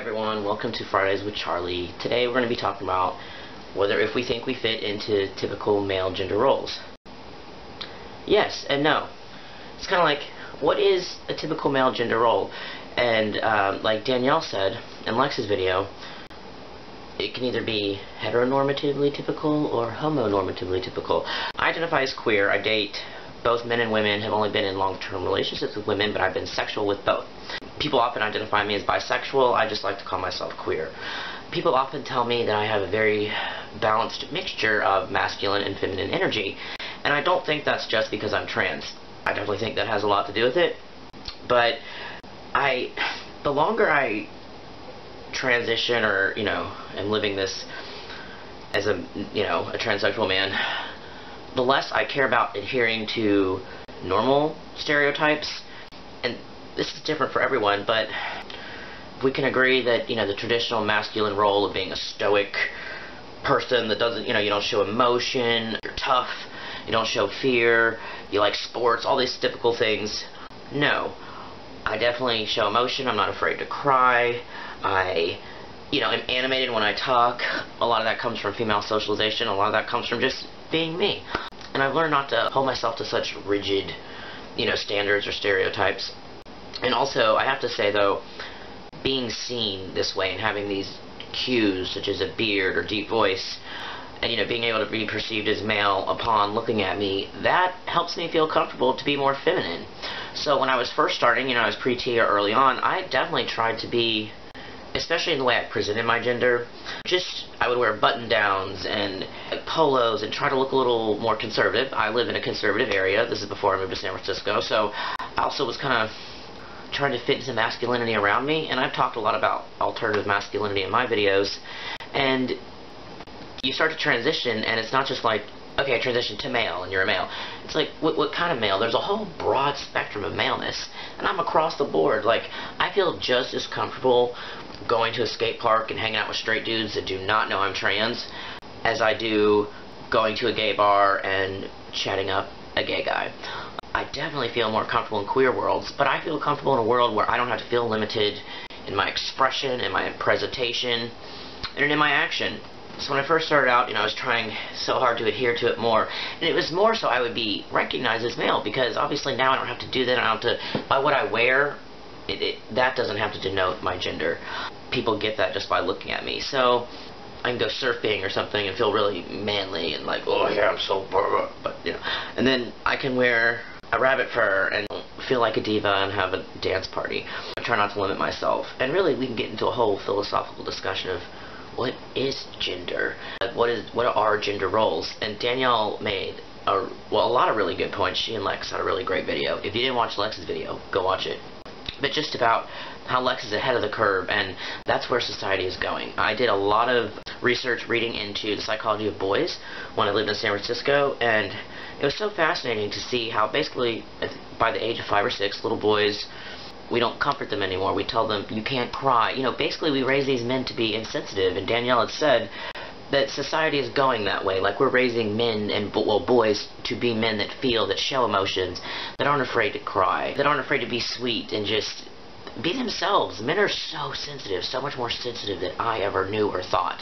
everyone, welcome to Fridays with Charlie. Today we're going to be talking about if we think we fit into typical male gender roles. Yes and no. It's kind of like, what is a typical male gender role? And like Danielle said in Lex's video, it can either be heteronormatively typical or homonormatively typical. I identify as queer. I date both men and women, have only been in long-term relationships with women, but I've been sexual with both. People often identify me as bisexual. I just like to call myself queer. People often tell me that I have a very balanced mixture of masculine and feminine energy, and I don't think that's just because I'm trans. I definitely think that has a lot to do with it, but the longer I transition or, am living this as a transsexual man, the less I care about adhering to normal stereotypes. And this is different for everyone, but we can agree that, the traditional masculine role of being a stoic person that doesn't, you don't show emotion, you're tough, you don't show fear, you like sports, all these typical things. No. I definitely show emotion. I'm not afraid to cry. I am animated when I talk. A lot of that comes from female socialization. A lot of that comes from just being me. And I've learned not to hold myself to such rigid, standards or stereotypes. And also, I have to say, though, being seen this way and having these cues, such as a beard or deep voice, and, being able to be perceived as male upon looking at me, that helps me feel comfortable to be more feminine. So when I was first starting, I was pre-T or early on, I definitely tried to be, especially in the way I presented my gender, I would wear button-downs and polos and try to look a little more conservative. I live in a conservative area. This is before I moved to San Francisco, so I also was kind of trying to fit into masculinity around me, and I've talked a lot about alternative masculinity in my videos, and you start to transition, and it's not just like, okay, I transition to male, and you're a male. It's like, what kind of male? There's a whole broad spectrum of maleness, and I'm across the board. Like, I feel just as comfortable going to a skate park and hanging out with straight dudes that do not know I'm trans as I do going to a gay bar and chatting up a gay guy. I definitely feel more comfortable in queer worlds, but I feel comfortable in a world where I don't have to feel limited in my expression, in my presentation, and in my action. So when I first started out, I was trying so hard to adhere to it more, and it was more so I would be recognized as male, because obviously now I don't have to do that. I don't have to, by what I wear, that doesn't have to denote my gender. People get that just by looking at me. So I can go surfing or something and feel really manly and like, oh yeah, I'm so, but and then I can wear a rabbit fur and feel like a diva and have a dance party. I try not to limit myself, and really we can get into a whole philosophical discussion of what is gender? What are gender roles? And Danielle made a lot of really good points. She and Lex had a really great video. If you didn't watch Lex's video, go watch it. But just about how Lex is ahead of the curve, and that's where society is going. I did a lot of research reading into the psychology of boys when I lived in San Francisco, and it was so fascinating to see how basically by the age of 5 or 6, little boys, we don't comfort them anymore. We tell them, you can't cry. Basically we raise these men to be insensitive, and Danielle had said that society is going that way. Like, we're raising men and boys to be men that feel, that show emotions, that aren't afraid to cry, that aren't afraid to be sweet and just be themselves. Men are so sensitive, so much more sensitive than I ever knew or thought.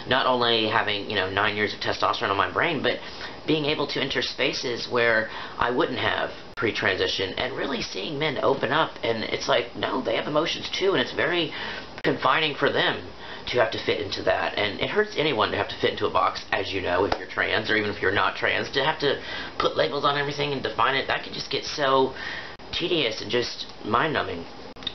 Not only having, 9 years of testosterone on my brain, but being able to enter spaces where I wouldn't have pre-transition, and really seeing men open up, and it's like, no, they have emotions too, and it's very confining for them to have to fit into that. And it hurts anyone to have to fit into a box, as you know, if you're trans, or even if you're not trans, to have to put labels on everything and define it. That can just get so tedious and just mind-numbing.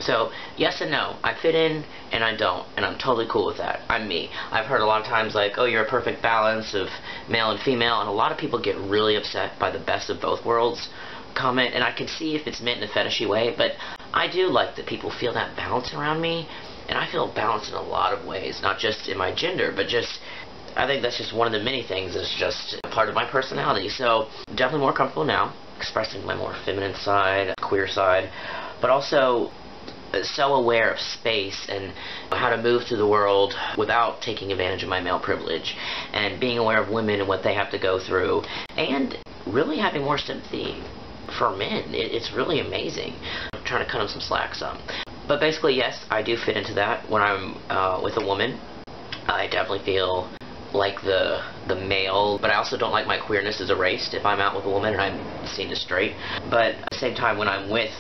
So, yes and no. I fit in, and I don't, and I'm totally cool with that. I'm me. I've heard a lot of times, like, oh, you're a perfect balance of male and female, and a lot of people get really upset by the best of both worlds comment, and I can see if it's meant in a fetishy way, but I do like that people feel that balance around me, and I feel balanced in a lot of ways, not just in my gender, but just, I think that's just one of the many things that's just a part of my personality. So, definitely more comfortable now, expressing my more feminine side, queer side, but also so aware of space and how to move through the world without taking advantage of my male privilege, and being aware of women and what they have to go through, and really having more sympathy for men. It's really amazing. I'm trying to cut them some slack some. But basically, yes, I do fit into that. When I'm with a woman, I definitely feel like the male, but I also don't like my queerness is erased if I'm out with a woman and I'm seen as straight. But at the same time, when I'm with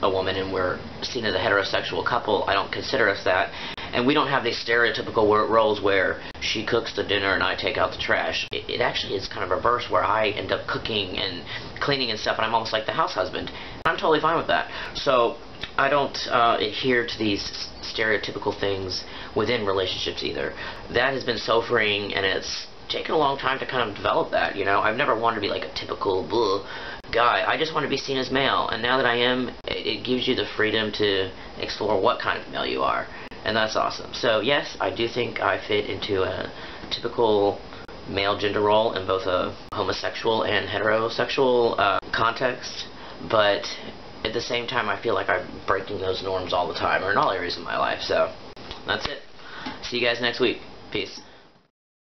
a woman and we're seen as a heterosexual couple, I don't consider us that. And we don't have these stereotypical roles where she cooks the dinner and I take out the trash. It actually is kind of reverse, where I end up cooking and cleaning and stuff, and I'm almost like the house husband. I'm totally fine with that. So I don't adhere to these stereotypical things within relationships either. That has been so freeing, and it's taken a long time to kind of develop that, you know. I've never wanted to be like a typical guy. I just want to be seen as male, and now that I am, it gives you the freedom to explore what kind of male you are, and that's awesome. So yes, I do think I fit into a typical male gender role in both a homosexual and heterosexual context, but at the same time I feel like I'm breaking those norms all the time, or in all areas of my life. So that's it. See you guys next week. Peace.